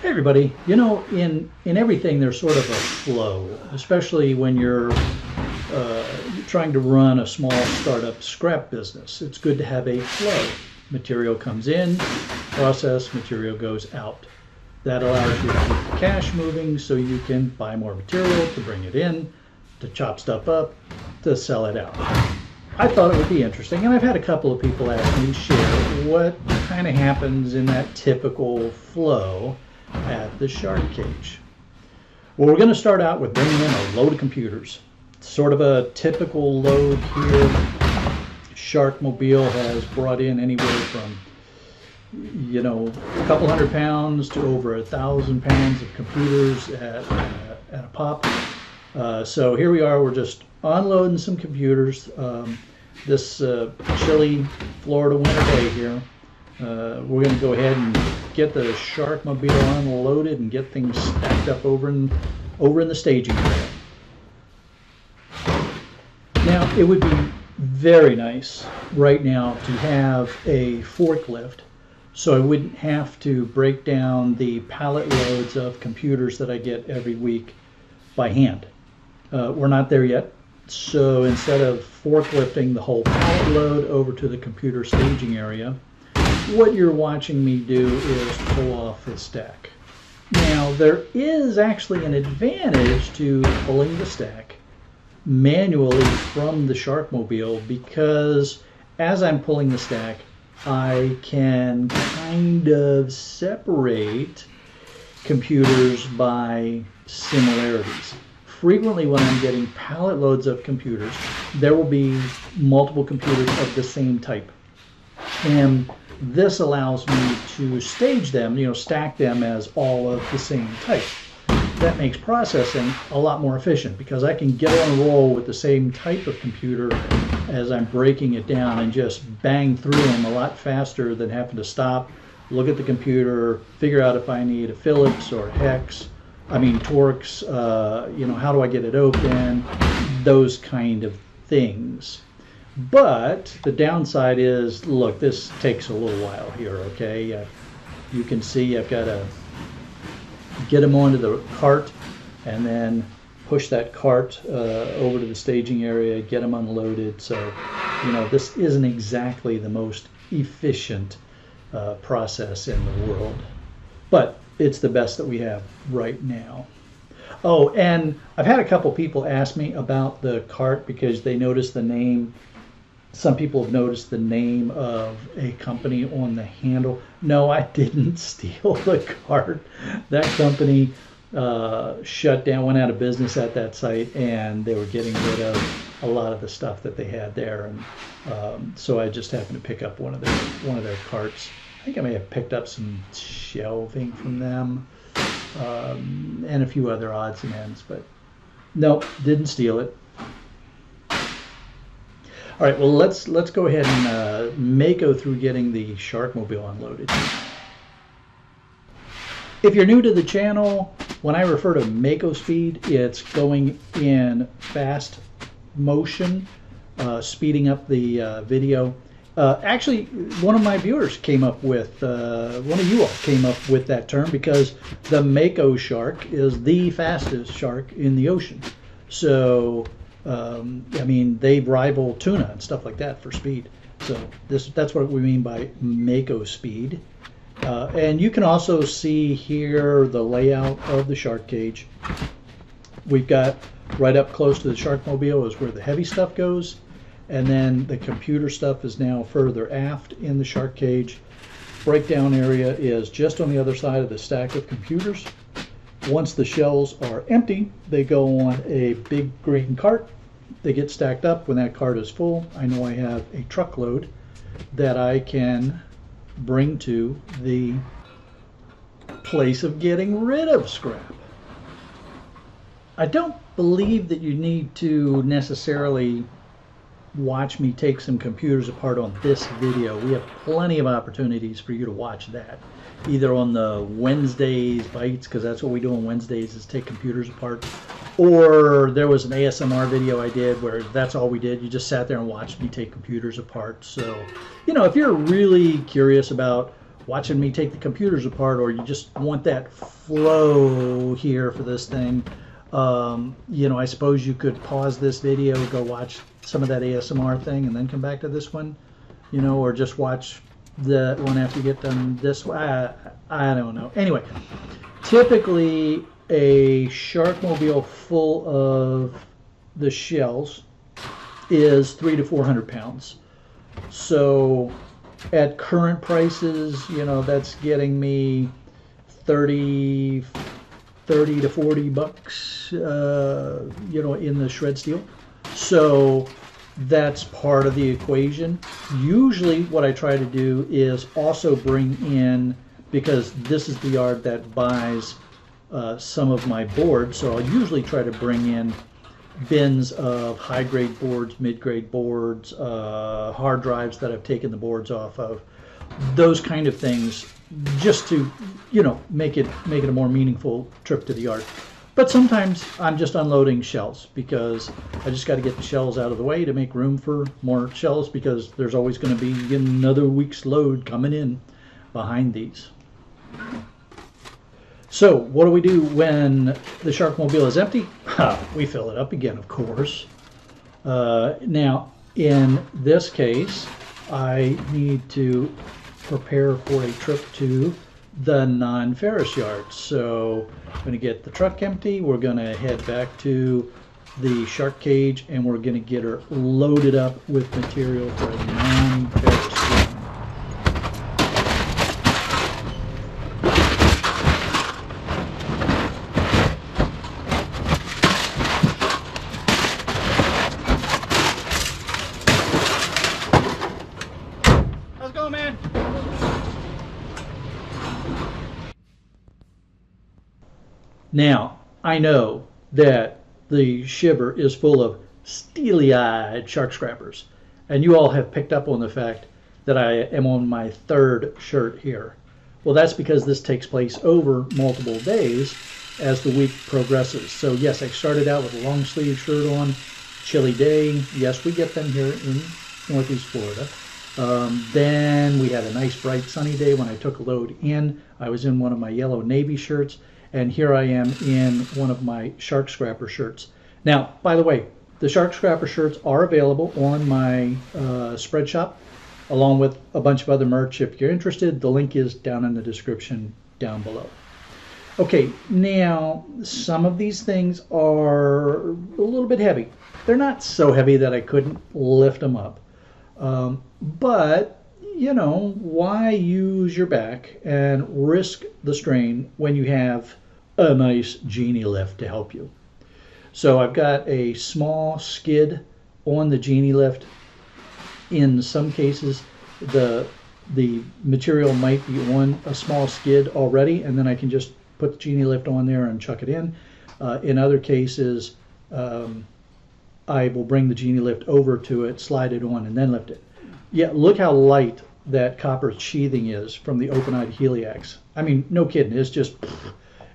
Hey everybody, you know, in everything there's sort of a flow, especially when you're trying to run a small startup scrap business. It's good to have a flow. Material comes in, process, material goes out. That allows you to keep the cash moving so you can buy more material to bring it in, to chop stuff up, to sell it out. I thought it would be interesting, and I've had a couple of people ask me to share what kind of happens in that typical flow at the shark cage. Well, we're going to start out with bringing in a load of computers. Sort of a typical load here. Sharkmobile has brought in anywhere from, you know, a couple hundred pounds to over 1,000 pounds of computers at a pop. So here we are, we're just unloading some computers. This chilly Florida winter day here. We're going to go ahead and get the Sharkmobile unloaded and get things stacked up over in the staging area. Now, it would be very nice right now to have a forklift so I wouldn't have to break down the pallet loads of computers that I get every week by hand. We're not there yet. So instead of forklifting the whole pallet load over to the computer staging area, what you're watching me do is pull off the stack. Now, there is actually an advantage to pulling the stack manually from the Sharkmobile, because as I'm pulling the stack, I can kind of separate computers by similarities. Frequently when I'm getting pallet loads of computers, there will be multiple computers of the same type. And this allows me to stage them, you know, stack them as all of the same type. That makes processing a lot more efficient because I can get on a roll with the same type of computer as I'm breaking it down and just bang through them a lot faster than having to stop, look at the computer, figure out if I need a Phillips or a hex, Torx, you know, how do I get it open, those kind of things. But the downside is, look, this takes a little while here, okay? You can see I've got to get them onto the cart and then push that cart over to the staging area, get them unloaded. So, you know, this isn't exactly the most efficient process in the world, but it's the best that we have right now. Oh, and I've had a couple people ask me about the cart because they noticed the name. Some people have noticed the name of a company on the handle. No, I didn't steal the cart. That company shut down, went out of business at that site, and they were getting rid of a lot of the stuff that they had there. And so I just happened to pick up one of their carts. I think I may have picked up some shelving from them and a few other odds and ends, but nope, didn't steal it. All right, well, let's go ahead and Mako through getting the Sharkmobile unloaded. If you're new to the channel, when I refer to Mako Speed, it's going in fast motion, speeding up the video. Actually, one of my viewers came up with, one of you all came up with that term because the Mako shark is the fastest shark in the ocean. So, they rival tuna and stuff like that for speed. So that's what we mean by Mako Speed. And you can also see here the layout of the shark cage. We've got right up close to the Sharkmobile is where the heavy stuff goes. And then the computer stuff is now further aft in the shark cage. Breakdown area is just on the other side of the stack of computers. Once the shells are empty, they go on a big green cart. They get stacked up. When that cart is full, I know I have a truckload that I can bring to the place of getting rid of scrap. I don't believe that you need to necessarily watch me take some computers apart on this video. We have plenty of opportunities for you to watch that, either on the Wednesdays bites, because that's what we do on Wednesdays is take computers apart, or there was an ASMR video I did where that's all we did. You just sat there and watched me take computers apart. So, you know, if you're really curious about watching me take the computers apart, or you just want that flow here for this thing, you know, I suppose you could pause this video, go watch some of that ASMR thing, and then come back to this one, you know, or just watch the one after you get done this one. I don't know. Anyway, typically a Sharkmobile full of the shells is 300 to 400 pounds. So at current prices, you know, that's getting me 30 to 40 bucks, you know, in the shred steel. So that's part of the equation. Usually what I try to do is also bring in, because this is the yard that buys some of my boards, so I'll usually try to bring in bins of high-grade boards, mid-grade boards, hard drives that I've taken the boards off of, those kind of things, just to, you know, make it a more meaningful trip to the yard. But sometimes I'm just unloading shells, because I just got to get the shells out of the way to make room for more shells, because there's always going to be another week's load coming in behind these. So what do we do when the Sharkmobile is empty? We fill it up again, of course. Now, in this case, I need to prepare for a trip to the non-ferrous yard. So I'm going to get the truck empty. We're going to head back to the shark cage, and we're going to get her loaded up with material for a non-ferrous swim. Now, I know that the shiver is full of steely-eyed shark scrappers, and you all have picked up on the fact that I am on my third shirt here. Well, that's because this takes place over multiple days as the week progresses. So yes, I started out with a long sleeve shirt on, chilly day. Yes, we get them here in Northeast Florida. Then we had a nice bright sunny day when I took a load in. I was in one of my yellow navy shirts, and here I am in one of my shark scrapper shirts. Now, by the way, the shark scrapper shirts are available on my spread shop, along with a bunch of other merch. If you're interested, the link is down in the description down below. Okay, now some of these things are a little bit heavy. They're not so heavy that I couldn't lift them up. But, you know, why use your back and risk the strain when you have a nice Genie Lift to help you? So I've got a small skid on the Genie Lift. In some cases, the material might be on a small skid already, and then I can just put the Genie Lift on there and chuck it in. In other cases, I will bring the Genie Lift over to it, slide it on, and then lift it. Yeah, look how light that copper sheathing is from the open-eyed heliax. I mean, no kidding, it's just,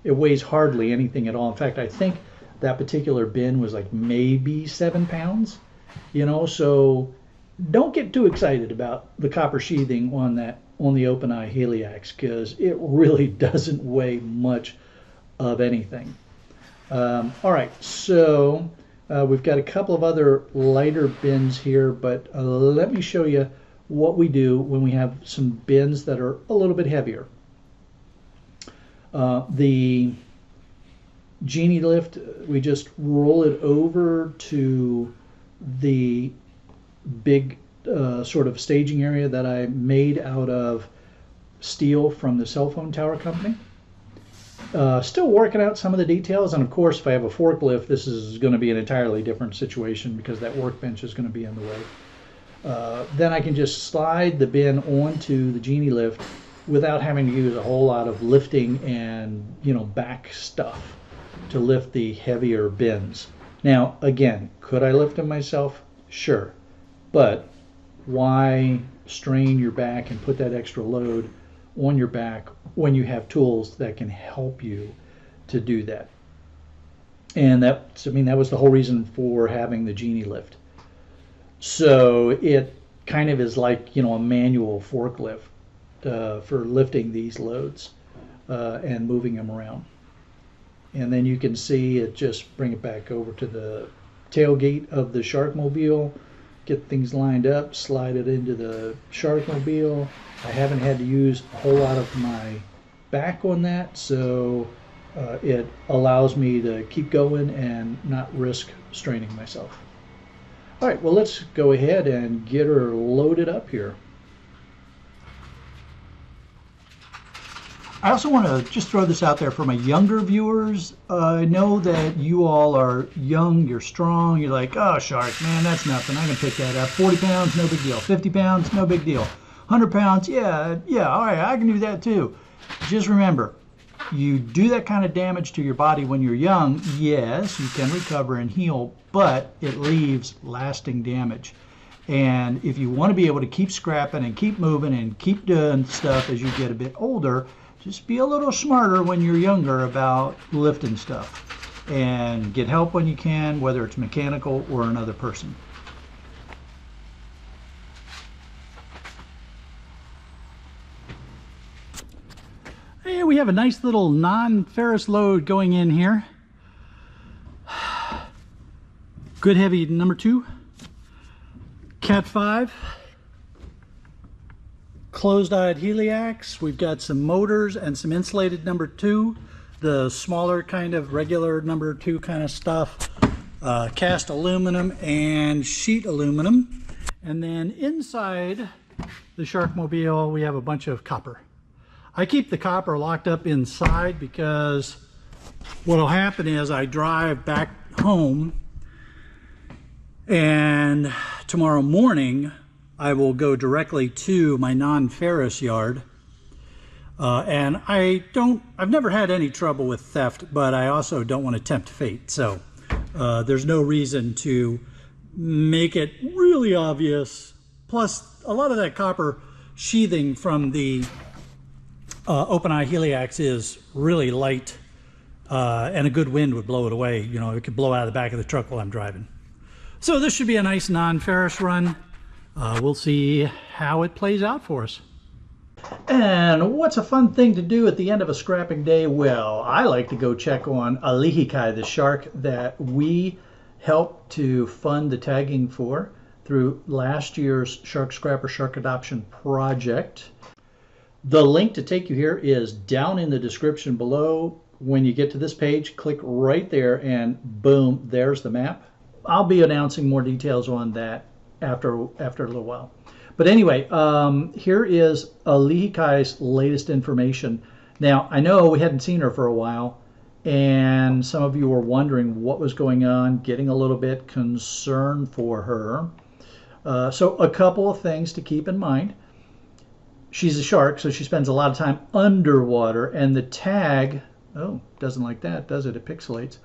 it weighs hardly anything at all. In fact, I think that particular bin was like maybe 7 pounds, you know, so don't get too excited about the copper sheathing on the open-eye heliax, because it really doesn't weigh much of anything. All right, so we've got a couple of other lighter bins here, but let me show you what we do when we have some bins that are a little bit heavier. The Genie Lift, we just roll it over to the big sort of staging area that I made out of steel from the cell phone tower company. Still working out some of the details, and of course if I have a forklift, this is going to be an entirely different situation because that workbench is going to be in the way. Then I can just slide the bin onto the Genie Lift without having to use a whole lot of lifting and, you know, back stuff to lift the heavier bins. Now again, could I lift them myself? Sure, but why strain your back and put that extra load on your back when you have tools that can help you to do that? And that's, I mean, that was the whole reason for having the Genie Lift. So it kind of is like, you know, a manual forklift. for lifting these loads and moving them around. And then you can see it, just bring it back over to the tailgate of the Sharkmobile, get things lined up, slide it into the Sharkmobile. I haven't had to use a whole lot of my back on that, so it allows me to keep going and not risk straining myself. All right, well, let's go ahead and get her loaded up here. I also want to just throw this out there for my younger viewers. I know that you all are young, you're strong, you're like, oh, Shark, man, that's nothing. I can pick that up. 40 pounds, no big deal. 50 pounds, no big deal. 100 pounds, yeah, all right, I can do that too. Just remember, you do that kind of damage to your body when you're young, yes, you can recover and heal, but it leaves lasting damage. And if you want to be able to keep scrapping and keep moving and keep doing stuff as you get a bit older, just be a little smarter when you're younger about lifting stuff. And get help when you can, whether it's mechanical or another person. Hey, we have a nice little non-ferrous load going in here. Good heavy number 2. Cat 5. Closed-eyed heliax. We've got some motors and some insulated number 2. The smaller kind of regular number 2 kind of stuff. Cast aluminum and sheet aluminum. And then inside the Sharkmobile we have a bunch of copper. I keep the copper locked up inside because what will happen is I drive back home and tomorrow morning I will go directly to my non-ferrous yard. And I've never had any trouble with theft, but I also don't want to tempt fate. So there's no reason to make it really obvious. Plus, a lot of that copper sheathing from the open-eye heliax is really light, and a good wind would blow it away. You know, it could blow out of the back of the truck while I'm driving. So this should be a nice non-ferrous run. We'll see how it plays out for us. And what's a fun thing to do at the end of a scrapping day? Well, I like to go check on Alihikai, the shark that we helped to fund the tagging for through last year's Shark Scrapper Shark Adoption Project. The link to take you here is down in the description below. When you get to this page, click right there and boom, there's the map. I'll be announcing more details on that after a little while. But anyway, here is Alihikai's latest information. Now, I know we hadn't seen her for a while, and some of you were wondering what was going on, getting a little bit concerned for her. So a couple of things to keep in mind. She's a shark, so she spends a lot of time underwater, and the tag, oh, doesn't like that, does it? It pixelates.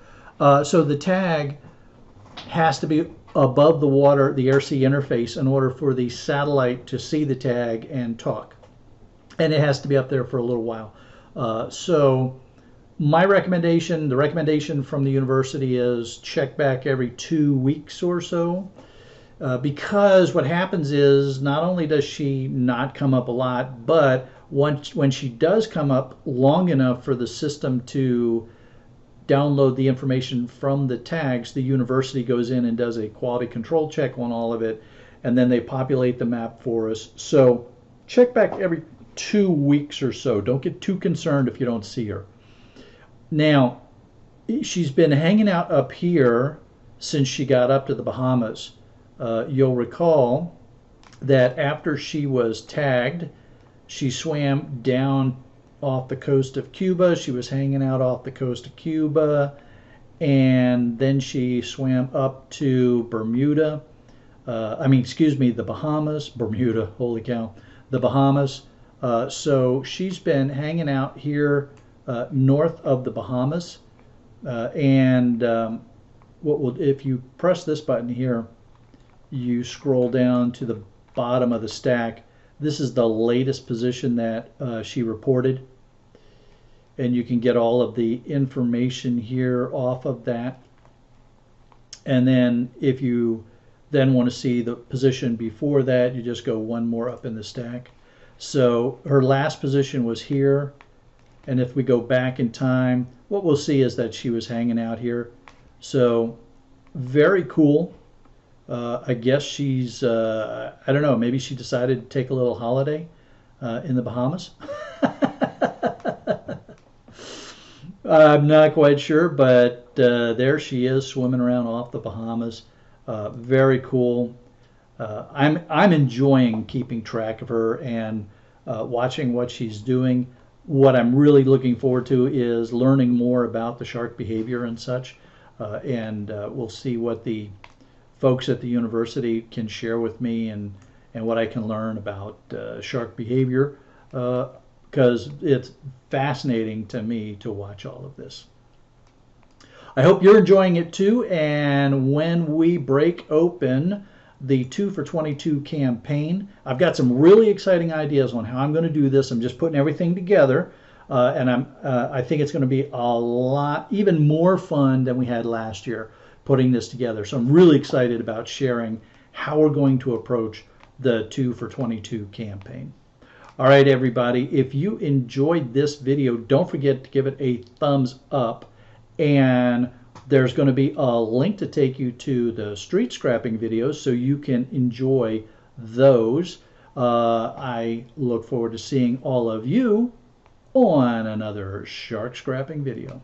So the tag has to be above the water, the air-sea interface, in order for the satellite to see the tag and talk. And it has to be up there for a little while. So my recommendation, the recommendation from the university is check back every 2 weeks or so. Because what happens is not only does she not come up a lot, but when she does come up long enough for the system to download the information from the tags, the university goes in and does a quality control check on all of it, and then they populate the map for us. So check back every 2 weeks or so. Don't get too concerned if you don't see her. Now, she's been hanging out up here since she got up to the Bahamas. You'll recall that after she was tagged, she swam down off the coast of Cuba. She was hanging out off the coast of Cuba, and then she swam up to Bermuda. The Bahamas. Bermuda, holy cow. The Bahamas. So she's been hanging out here north of the Bahamas. If you press this button here, you scroll down to the bottom of the stack. This is the latest position that she reported, and you can get all of the information here off of that. And then if you then want to see the position before that, you just go one more up in the stack. So her last position was here. And if we go back in time, what we'll see is that she was hanging out here. So very cool. I guess she's, I don't know, maybe she decided to take a little holiday in the Bahamas. I'm not quite sure, but there she is swimming around off the Bahamas. Very cool. I'm enjoying keeping track of her and watching what she's doing. What I'm really looking forward to is learning more about the shark behavior and such. And we'll see what the folks at the university can share with me and what I can learn about shark behavior, because it's fascinating to me to watch all of this. I hope you're enjoying it too, and when we break open the 2 for 22 campaign, I've got some really exciting ideas on how I'm going to do this. I'm just putting everything together, and I think it's going to be a lot, even more fun than we had last year putting this together. So I'm really excited about sharing how we're going to approach the 2 for 22 campaign. All right, everybody, if you enjoyed this video, don't forget to give it a thumbs up, and there's going to be a link to take you to the street scrapping videos so you can enjoy those. I look forward to seeing all of you on another shark scrapping video.